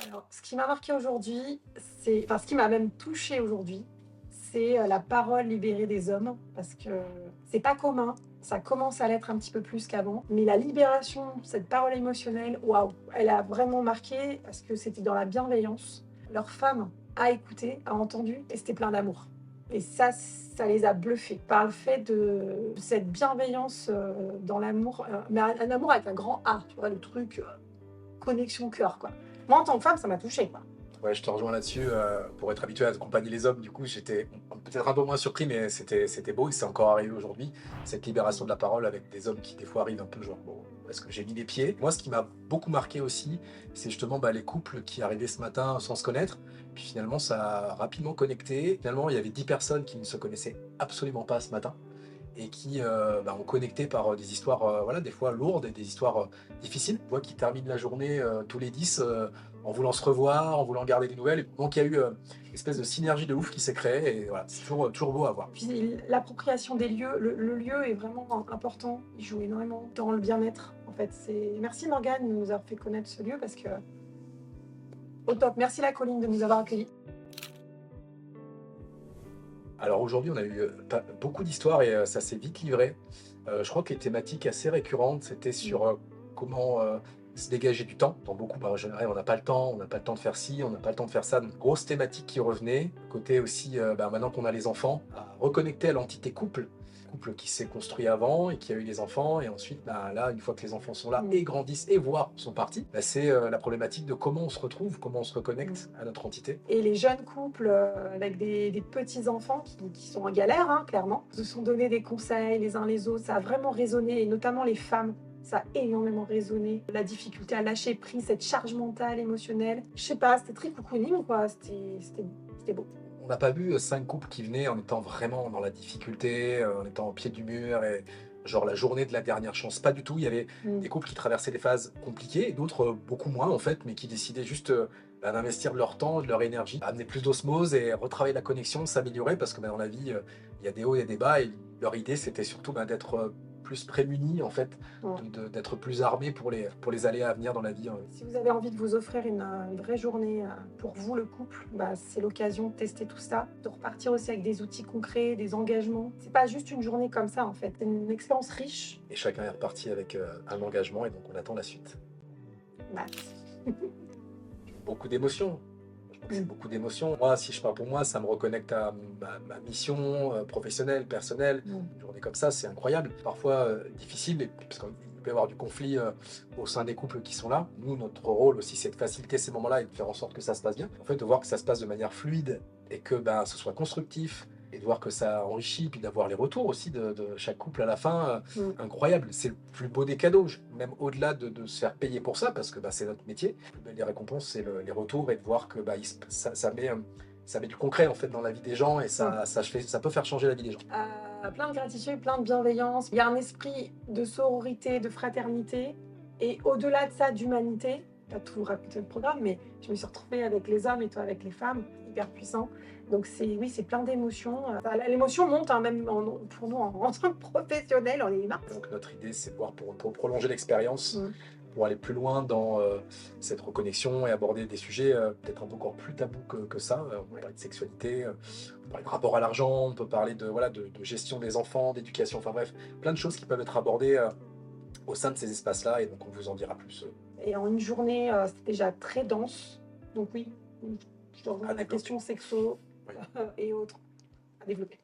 Alors, ce qui m'a marqué aujourd'hui, ce qui m'a même touchée aujourd'hui, c'est la parole libérée des hommes, parce que c'est pas commun. Ça commence à l'être un petit peu plus qu'avant, mais la libération, cette parole émotionnelle, waouh, elle a vraiment marqué parce que c'était dans la bienveillance. Leur femme a écouté, a entendu, et c'était plein d'amour. Et ça les a bluffés par le fait de cette bienveillance dans l'amour, mais un amour avec un grand A, tu vois, le truc connexion cœur, quoi. Moi, en tant que femme, ça m'a touchée, quoi. Ouais, je te rejoins là-dessus. Pour être habitué à accompagner les hommes, du coup, j'étais peut-être un peu moins surpris, mais c'était beau et c'est encore arrivé aujourd'hui. Cette libération de la parole avec des hommes qui, des fois, arrivent un peu genre, bon, où est-ce que j'ai mis les pieds? Moi, ce qui m'a beaucoup marqué aussi, c'est justement les couples qui arrivaient ce matin sans se connaître. Puis finalement, ça a rapidement connecté. Finalement, il y avait 10 personnes qui ne se connaissaient absolument pas ce matin et qui ont connecté par des histoires, voilà, des fois lourdes et des histoires difficiles. On voit qu'ils terminent la journée tous les 10 en voulant se revoir, en voulant garder des nouvelles. Donc il y a eu une espèce de synergie de ouf qui s'est créée et voilà, c'est toujours beau à voir. Puis l'appropriation des lieux, le lieu est vraiment important. Il joue énormément dans le bien-être. En fait, merci Morgane de nous avoir fait connaître ce lieu parce que au top. Merci la colline de nous avoir accueillis. Alors aujourd'hui, on a eu beaucoup d'histoires et ça s'est vite livré. Je crois que les thématiques assez récurrentes, c'était sur comment se dégager du temps. Dans beaucoup, en général, on n'a pas le temps, on n'a pas le temps de faire ci, on n'a pas le temps de faire ça. Donc, grosse thématique qui revenait. Côté aussi, maintenant qu'on a les enfants, à reconnecter à l'entité couple. Couple qui s'est construit avant et qui a eu des enfants. Et ensuite, là, une fois que les enfants sont là et grandissent et voire sont partis, c'est la problématique de comment on se retrouve, comment on se reconnecte à notre entité. Et les jeunes couples avec des petits-enfants qui sont en galère, hein, clairement, se sont donné des conseils les uns les autres. Ça a vraiment résonné, et notamment les femmes. Ça a énormément résonné. La difficulté à lâcher prise, cette charge mentale, émotionnelle. Je sais pas, c'était très cocooning, quoi. C'était beau. On n'a pas vu 5 couples qui venaient en étant vraiment dans la difficulté, en étant au pied du mur et genre la journée de la dernière chance. Pas du tout. Il y avait des couples qui traversaient des phases compliquées et d'autres beaucoup moins en fait, mais qui décidaient juste d'investir de leur temps, de leur énergie, amener plus d'osmose et retravailler la connexion, s'améliorer parce que dans la vie, il y a des hauts et des bas et leur idée c'était surtout d'être plus prémunis en fait, d'être plus armés pour les aléas à venir dans la vie. Si vous avez envie de vous offrir une vraie journée pour vous, le couple, c'est l'occasion de tester tout ça, de repartir aussi avec des outils concrets, des engagements. C'est pas juste une journée comme ça en fait, c'est une expérience riche. Et chacun est reparti avec un engagement et donc on attend la suite. Bah. Beaucoup d'émotions. Je crois que c'est beaucoup d'émotions. Moi, si je parle pour moi, ça me reconnecte à ma mission professionnelle, personnelle. Une journée comme ça, c'est incroyable. Parfois difficile, parce qu'il peut y avoir du conflit au sein des couples qui sont là. Nous, notre rôle aussi, c'est de faciliter ces moments-là et de faire en sorte que ça se passe bien. En fait, de voir que ça se passe de manière fluide et que ce soit constructif. Et de voir que ça enrichit, puis d'avoir les retours aussi de chaque couple à la fin, incroyable. C'est le plus beau des cadeaux, même au-delà de se faire payer pour ça, parce que c'est notre métier. La plus belle des récompenses, c'est les retours et de voir que ça met du concret en fait dans la vie des gens et ça peut faire changer la vie des gens. Plein de gratitude, plein de bienveillance. Il y a un esprit de sororité, de fraternité, et au-delà de ça, d'humanité. Pas tout raconter le programme, mais je me suis retrouvée avec les hommes et toi avec les femmes, hyper puissant. Donc c'est plein d'émotions. L'émotion monte, hein, même pour nous en tant que professionnels, on est humains. Donc notre idée, c'est de voir pour prolonger l'expérience, pour aller plus loin dans cette reconnexion et aborder des sujets peut-être un peu encore plus tabous que ça. On peut parler de sexualité, on peut parler de rapport à l'argent, on peut parler de gestion des enfants, d'éducation, enfin bref, plein de choses qui peuvent être abordées au sein de ces espaces-là et donc on vous en dira plus. Et en une journée, c'est déjà très dense. Donc oui, je te rejoins la question sexo et autres à développer.